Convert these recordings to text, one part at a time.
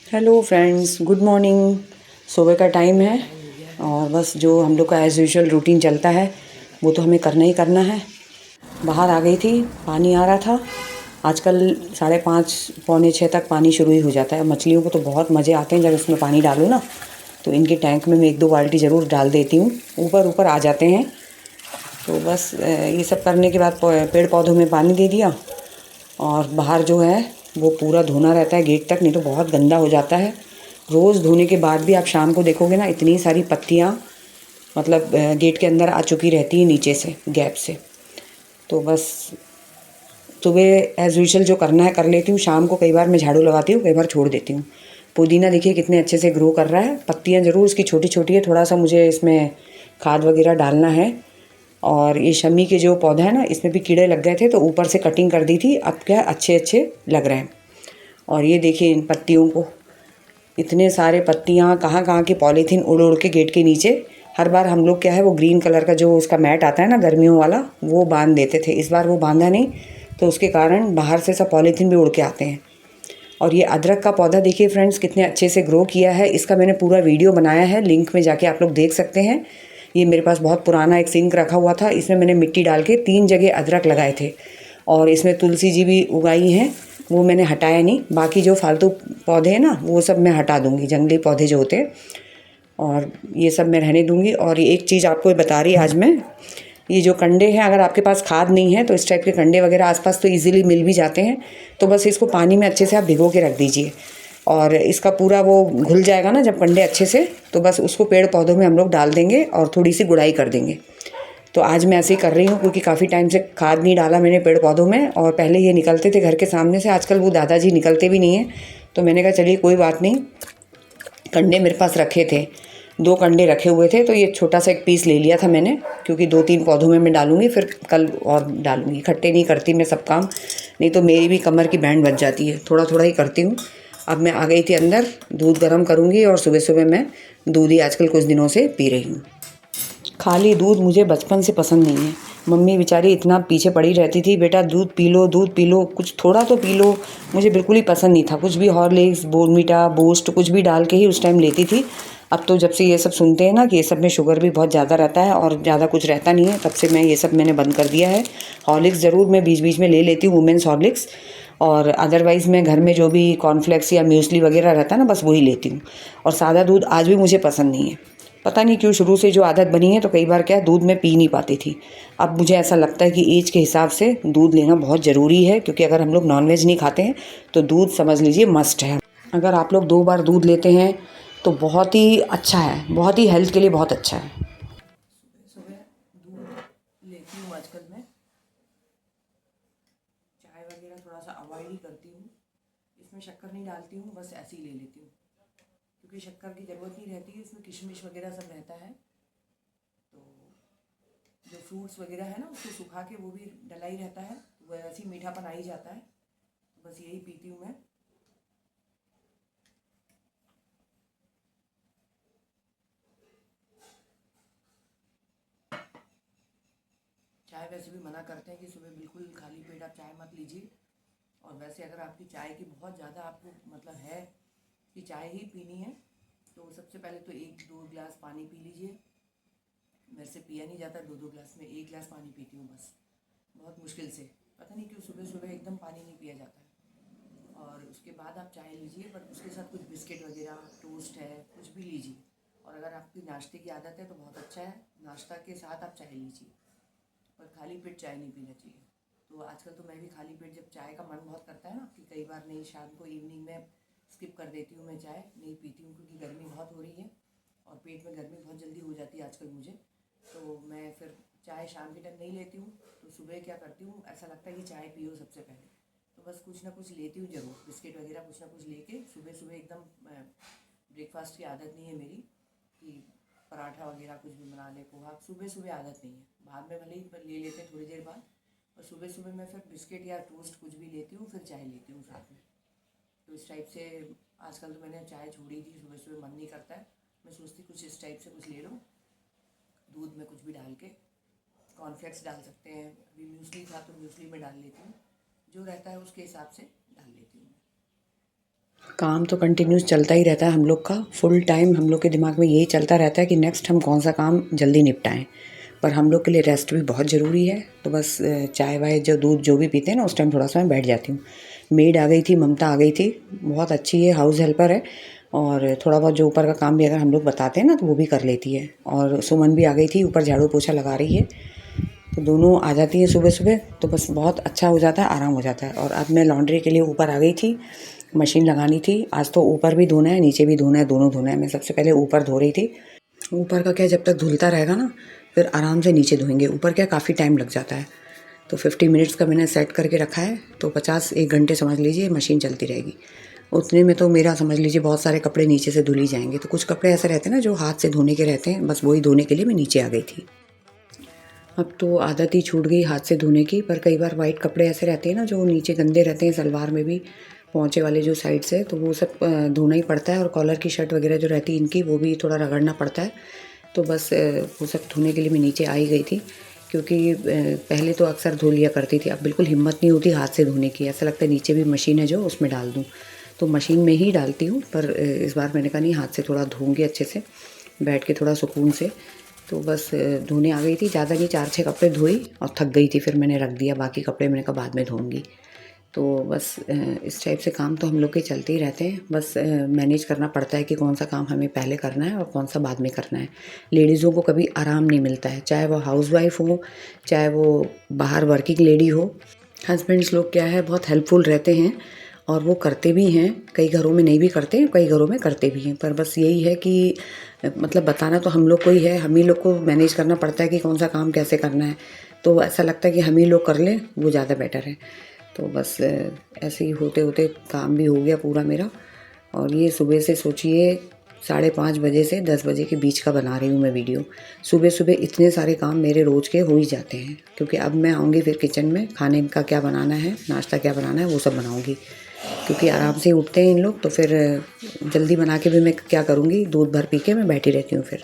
Hello friends, good morning. सुबह का time है और बस जो हम लोग का एज़ यूजुअल रूटीन चलता है वो तो हमें करना ही करना है। बाहर आ गई थी, पानी आ रहा था। आजकल 5:30 पौने 6 तक पानी शुरू ही हो जाता है। मछलियों को तो बहुत मज़े आते हैं जब इसमें पानी डालो ना, तो इनके टैंक में मैं 1-2 बाल्टी ज़रूर डाल देती हूँ। ऊपर ऊपर आ जाते हैं। तो बस ये सब करने के बाद पेड़ पौधों में पानी दे दिया और बाहर जो है वो पूरा धोना रहता है गेट तक, नहीं तो बहुत गंदा हो जाता है। रोज़ धोने के बाद भी आप शाम को देखोगे ना, इतनी सारी पत्तियाँ मतलब गेट के अंदर आ चुकी रहती है नीचे से, गैप से। तो बस सुबह एज़ यूजुअल जो करना है कर लेती हूँ। शाम को कई बार मैं झाड़ू लगाती हूँ, कई बार छोड़ देती हूँ। पुदीना देखिए कितने अच्छे से ग्रो कर रहा है। पत्तियाँ ज़रूर इसकी छोटी छोटी है, थोड़ा सा मुझे इसमें खाद वगैरह डालना है। और ये शमी के जो पौधा है ना, इसमें भी कीड़े लग गए थे तो ऊपर से कटिंग कर दी थी। अब क्या अच्छे अच्छे लग रहे हैं। और ये देखिए इन पत्तियों को, इतने सारे पत्तियाँ कहाँ कहाँ की पॉलीथीन उड़ उड़ के गेट के नीचे। हर बार हम लोग क्या है वो ग्रीन कलर का जो उसका मैट आता है ना गर्मियों वाला, वो बांध देते थे। इस बार वो बांधा नहीं, तो उसके कारण बाहर से सब पॉलीथीन भी उड़ के आते हैं। और ये अदरक का पौधा देखिए फ्रेंड्स कितने अच्छे से ग्रो किया है। इसका मैंने पूरा वीडियो बनाया है, लिंक में जाके आप लोग देख सकते हैं। ये मेरे पास बहुत पुराना एक सिंक रखा हुआ था, इसमें मैंने मिट्टी डाल के 3 जगह अदरक लगाए थे। और इसमें तुलसी जी भी उगाई हैं, वो मैंने हटाया नहीं। बाकी जो फालतू पौधे हैं ना वो सब मैं हटा दूँगी, जंगली पौधे जो होते हैं, और ये सब मैं रहने दूँगी। और ये एक चीज़ आपको बता रही आज मैं, ये जो कंडे हैं, अगर आपके पास खाद नहीं है तो इस टाइप के कंडे वगैरह आसपास तो इजीली मिल भी जाते हैं। तो बस इसको पानी में अच्छे से आप भिगो के रख दीजिए और इसका पूरा वो घुल जाएगा ना जब कंडे अच्छे से, तो बस उसको पेड़ पौधों में हम लोग डाल देंगे और थोड़ी सी गुड़ाई कर देंगे। तो आज मैं ऐसे ही कर रही हूँ क्योंकि काफ़ी टाइम से खाद नहीं डाला मैंने पेड़ पौधों में। और पहले ये निकलते थे घर के सामने से, आजकल वो दादाजी निकलते भी नहीं हैं। तो मैंने कहा चलिए कोई बात नहीं, कंडे मेरे पास रखे थे, 2 कंडे रखे हुए थे, तो ये छोटा सा एक पीस ले लिया था मैंने, क्योंकि 2-3 पौधों में मैं डालूँगी, फिर कल और डालूँगी। इकट्ठे नहीं करती मैं सब काम, नहीं तो मेरी भी कमर की बैंड बज जाती है। थोड़ा थोड़ा ही करती हूँ। अब मैं आ गई थी अंदर, दूध गर्म करूँगी और सुबह सुबह मैं दूध ही आजकल कुछ दिनों से पी रही हूँ। खाली दूध मुझे बचपन से पसंद नहीं है। मम्मी बेचारी इतना पीछे पड़ी रहती थी, बेटा दूध पी लो, कुछ थोड़ा तो पी लो। मुझे बिल्कुल ही पसंद नहीं था। कुछ भी हॉर्लिक्स, बोर्नवीटा, बूस्ट कुछ भी डाल के ही उस टाइम लेती थी। अब तो जब से ये सब सुनते हैं ना कि ये सब में शुगर भी बहुत ज़्यादा रहता है और ज़्यादा कुछ रहता नहीं है, तब से मैं ये सब मैंने बंद कर दिया है। हॉर्लिक्स ज़रूर मैं बीच बीच में ले लेती हूँ, वुमेन्स हॉर्लिक्स। और अदरवाइज़ मैं घर में जो भी कॉर्नफ्लेक्स या म्यूसली वगैरह रहता है ना, बस वही लेती हूँ। और सादा दूध आज भी मुझे पसंद नहीं है। पता नहीं क्यों, शुरू से जो आदत बनी है, तो कई बार क्या दूध में पी नहीं पाती थी। अब मुझे ऐसा लगता है कि एज के हिसाब से दूध लेना बहुत ज़रूरी है, क्योंकि अगर हम लोग नॉनवेज नहीं खाते हैं तो दूध समझ लीजिए मस्ट है। अगर आप लोग 2 बार दूध लेते हैं तो बहुत ही अच्छा है, बहुत ही हेल्थ के लिए बहुत अच्छा है। सुबह दूध लेती हूँ आजकल मैं। चाय वगैरह थोड़ा सा अवॉइड ही करती हूँ। इसमें शक्कर नहीं डालती हूँ, बस ऐसे ही ले लेती हूँ, क्योंकि शक्कर की ज़रूरत नहीं रहती है, इसमें किशमिश वगैरह सब रहता है। तो जो फ्रूट्स वगैरह है ना उसको सुखा के वो भी डला ही रहता है, वो ऐसे ही मीठापन आ ही जाता है। तो बस यही पीती हूँ मैं। चाय वैसे भी मना करते हैं कि सुबह बिल्कुल खाली पेट आप चाय मत लीजिए। और वैसे अगर आपकी चाय की बहुत ज़्यादा आपको मतलब है कि चाय ही पीनी है, तो सबसे पहले तो 1-2 गिलास पानी पी लीजिए। मेरे से पिया नहीं जाता 2-2 गिलास में, 1 गिलास पानी पीती हूँ बस, बहुत मुश्किल से। पता नहीं क्यों सुबह सुबह एकदम पानी नहीं पिया जाता है। और उसके बाद आप चाय लीजिए, बट उसके साथ कुछ बिस्किट वगैरह, टोस्ट है, कुछ भी लीजिए। और अगर आपकी नाश्ते की आदत है तो बहुत अच्छा है, नाश्ता के साथ आप चाय लीजिए, पर खाली पेट चाय नहीं पीना चाहिए। तो आजकल तो मैं भी खाली पेट जब चाय का मन बहुत करता है ना, कि कई बार नहीं, शाम को इवनिंग में स्किप कर देती हूँ, मैं चाय नहीं पीती हूँ, क्योंकि गर्मी बहुत हो रही है और पेट में गर्मी बहुत जल्दी हो जाती है आजकल मुझे। तो मैं फिर चाय शाम के टाइम नहीं लेती हूँ, तो सुबह क्या करती हूँ, ऐसा लगता है कि चाय पियो सबसे पहले, तो बस कुछ ना कुछ लेती हूँ ज़रूर, बिस्किट वगैरह कुछ ना कुछ लेके सुबह सुबह एकदम। ब्रेकफास्ट की आदत नहीं है मेरी कि पराठा वगैरह कुछ भी बना ले, पोहा, सुबह सुबह आदत नहीं है। बाद में भले ही ले लेते हैं थोड़ी देर बाद, और सुबह सुबह मैं फिर बिस्किट या टोस्ट कुछ भी लेती हूँ, फिर चाय लेती हूँ साथ में। तो इस टाइप से आजकल तो मैंने चाय छोड़ी थी, सुबह सुबह मन नहीं करता है। मैं सोचती कुछ इस टाइप से कुछ ले लो, दूध में कुछ भी डाल के। कॉर्नफ्लेक्स डाल सकते हैं, अभी म्यूसली था तो म्यूसली में डाल लेती हूँ, जो रहता है उसके हिसाब से डाल लेती हूँ। काम तो कंटिन्यूस चलता ही रहता है हम लोग का, फुल टाइम हम लोग के दिमाग में यही चलता रहता है कि नेक्स्ट हम कौन सा काम जल्दी निपटाएं। पर हम लोग के लिए रेस्ट भी बहुत ज़रूरी है। तो बस चाय वाय जो दूध जो भी पीते हैं ना, उस टाइम थोड़ा सा मैं बैठ जाती हूँ। मेड आ गई थी, ममता आ गई थी, बहुत अच्छी है, हाउस हेल्पर है, और थोड़ा बहुत जो ऊपर का काम भी अगर हम लोग बताते हैं ना तो वो भी कर लेती है। और सुमन भी आ गई थी, ऊपर झाड़ू पोछा लगा रही है। तो दोनों आ जाती है सुबह सुबह, तो बस बहुत अच्छा हो जाता है, आराम हो जाता है। और अब मैं लॉन्ड्री के लिए ऊपर आ गई थी, मशीन लगानी थी। आज तो ऊपर भी धोना है, नीचे भी धोना है, दोनों धोना है। मैं सबसे पहले ऊपर धो रही थी। ऊपर का क्या, जब तक धुलता रहेगा ना फिर आराम से नीचे धोएंगे। ऊपर क्या काफ़ी टाइम लग जाता है। तो 50 मिनट्स का मैंने सेट करके रखा है, तो 1 घंटे समझ लीजिए मशीन चलती रहेगी। उतने में तो मेरा समझ लीजिए बहुत सारे कपड़े नीचे से धुल ही जाएंगे। तो कुछ कपड़े ऐसे रहते हैं ना जो हाथ से धोने के रहते हैं, बस वही धोने के लिए मैं नीचे आ गई थी। अब तो आदत ही छूट गई हाथ से धोने की, पर कई बार वाइट कपड़े ऐसे रहते हैं ना जो नीचे गंदे रहते हैं, सलवार में भी पोंचे वाले जो साइड से, तो वो सब धोना ही पड़ता है। और कॉलर की शर्ट वगैरह जो रहती है इनकी, वो भी थोड़ा रगड़ना पड़ता है। तो बस वो सब धोने के लिए मैं नीचे आ ही गई थी, क्योंकि पहले तो अक्सर धो लिया करती थी, अब बिल्कुल हिम्मत नहीं होती हाथ से धोने की। ऐसा लगता है नीचे भी मशीन है जो, उसमें डाल दूँ। तो मशीन में ही डालती हूँ, पर इस बार मैंने कहा नहीं, हाथ से थोड़ा धोऊँगी अच्छे से, बैठ के थोड़ा सुकून से। तो बस धोने आ गई थी, ज़्यादा नहीं, 4-6 कपड़े धोई और थक गई थी, फिर मैंने रख दिया। बाकी कपड़े मैंने कहा बाद में धोऊँगी। तो बस इस टाइप से काम तो हम लोग के चलते ही रहते हैं। बस मैनेज करना पड़ता है कि कौन सा काम हमें पहले करना है और कौन सा बाद में करना है। लेडीज़ों को कभी आराम नहीं मिलता है, चाहे वो हाउसवाइफ हो, चाहे वो बाहर वर्किंग लेडी हो। हस्बैंड्स लोग क्या है, बहुत हेल्पफुल रहते हैं और वो करते भी हैं। कई घरों में नहीं भी करते, कई घरों में करते भी हैं। पर बस यही है कि मतलब बताना तो हम लोग को ही है, हम ही लोग को मैनेज करना पड़ता है कि कौन सा काम कैसे करना है। तो ऐसा लगता है कि हम ही लोग कर लें, वो ज़्यादा बेटर है। तो बस ऐसे ही होते होते काम भी हो गया पूरा मेरा। और ये सुबह से सोचिए 5:30 बजे से 10 बजे के बीच का बना रही हूँ मैं वीडियो। सुबह सुबह इतने सारे काम मेरे रोज़ के हो ही जाते हैं, क्योंकि अब मैं आऊँगी फिर किचन में, खाने का क्या बनाना है, नाश्ता क्या बनाना है, वो सब बनाऊँगी। क्योंकि आराम से उठते हैं इन लोग, तो फिर जल्दी बना के भी मैं क्या करूँगी, दूध भर पी के मैं बैठी रहती हूँ फिर।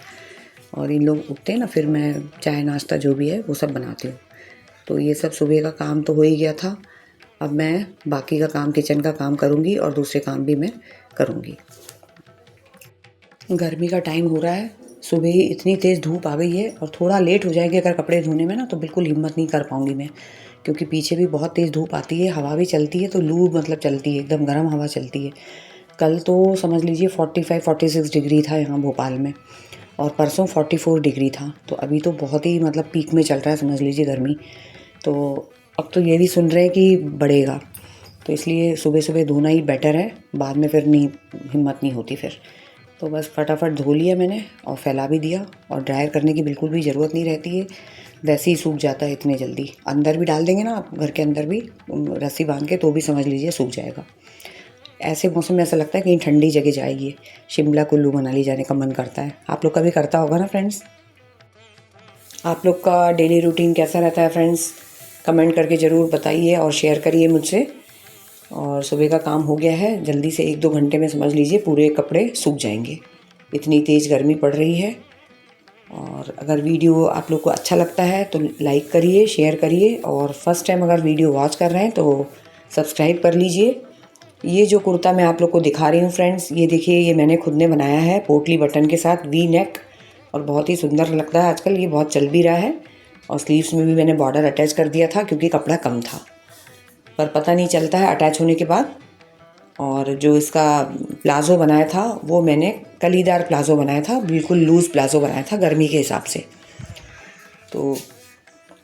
और इन लोग उठते हैं ना, फिर मैं चाय नाश्ता जो भी है वो सब बनाती हूँ। तो ये सब सुबह का काम तो हो ही गया था। अब मैं बाकी का काम, किचन का काम करूँगी और दूसरे काम भी मैं करूँगी। गर्मी का टाइम हो रहा है, सुबह ही इतनी तेज़ धूप आ गई है, और थोड़ा लेट हो जाएगी अगर कपड़े धोने में ना, तो बिल्कुल हिम्मत नहीं कर पाऊँगी मैं, क्योंकि पीछे भी बहुत तेज़ धूप आती है, हवा भी चलती है, तो लू मतलब चलती है, एकदम गर्म हवा चलती है। कल तो समझ लीजिए 45-46 डिग्री था यहाँ भोपाल में, और परसों 44 डिग्री था। तो अभी तो बहुत ही मतलब पीक में चल रहा है समझ लीजिए गर्मी। तो अब तो ये भी सुन रहे हैं कि बढ़ेगा, तो इसलिए सुबह सुबह धोना ही बेटर है, बाद में फिर नहीं, हिम्मत नहीं होती फिर। तो बस फटाफट धो लिया मैंने और फैला भी दिया, और ड्रायर करने की बिल्कुल भी ज़रूरत नहीं रहती है, वैसे ही सूख जाता है इतने जल्दी। अंदर भी डाल देंगे ना आप, घर के अंदर भी रस्सी बांध के, तो भी समझ लीजिए सूख जाएगा। ऐसे मौसम में ऐसा लगता है कहीं ठंडी जगह जाइए, शिमला कुल्लू मनाली जाने का मन करता है। आप लोग का भी करता होगा ना फ्रेंड्स? आप लोग का डेली रूटीन कैसा रहता है फ्रेंड्स? कमेंट करके ज़रूर बताइए और शेयर करिए मुझसे। और सुबह का काम हो गया है, जल्दी से 1-2 घंटे में समझ लीजिए पूरे कपड़े सूख जाएंगे, इतनी तेज़ गर्मी पड़ रही है। और अगर वीडियो आप लोग को अच्छा लगता है तो लाइक करिए, शेयर करिए, और फर्स्ट टाइम अगर वीडियो वॉच कर रहे हैं तो सब्सक्राइब कर लीजिए। ये जो कुर्ता मैं आप लोग को दिखा रही हूँ फ्रेंड्स, ये देखिए, ये मैंने खुद ने बनाया है पोटली बटन के साथ, वी नेक, और बहुत ही सुंदर लगता है आजकल, ये बहुत चल भी रहा है। और स्लीव्स में भी मैंने बॉर्डर अटैच कर दिया था क्योंकि कपड़ा कम था, पर पता नहीं चलता है अटैच होने के बाद। और जो इसका प्लाज़ो बनाया था वो मैंने कलीदार प्लाज़ो बनाया था, बिल्कुल लूज़ प्लाज़ो बनाया था गर्मी के हिसाब से। तो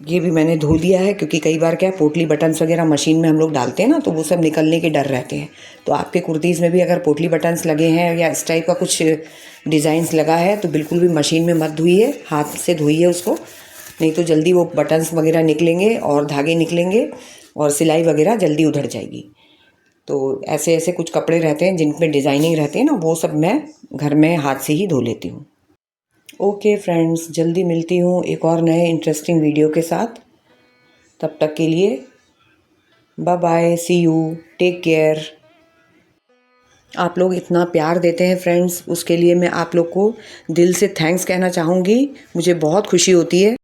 ये भी मैंने धो दिया है, क्योंकि कई बार क्या पोटली बटन्स वगैरह मशीन में हम लोग डालते हैं ना, तो वो सब निकलने के डर रहते हैं। तो आपके कुर्तीज़ में भी अगर पोटली बटन्स लगे हैं या इस टाइप का कुछ डिज़ाइंस लगा है, तो बिल्कुल भी मशीन में मत धोइए, हाथ से धोइए उसको, नहीं तो जल्दी वो बटन्स वगैरह निकलेंगे और धागे निकलेंगे और सिलाई वगैरह जल्दी उधड़ जाएगी। तो ऐसे ऐसे कुछ कपड़े रहते हैं जिन पे डिज़ाइनिंग रहती है ना, वो सब मैं घर में हाथ से ही धो लेती हूँ। ओके फ्रेंड्स, जल्दी मिलती हूँ एक और नए इंटरेस्टिंग वीडियो के साथ। तब तक के लिए bye bye, see you, take care. आप लोग इतना प्यार देते हैं फ्रेंड्स, उसके लिए मैं आप लोग को दिल से थैंक्स कहना चाहूँगी। मुझे बहुत खुशी होती है।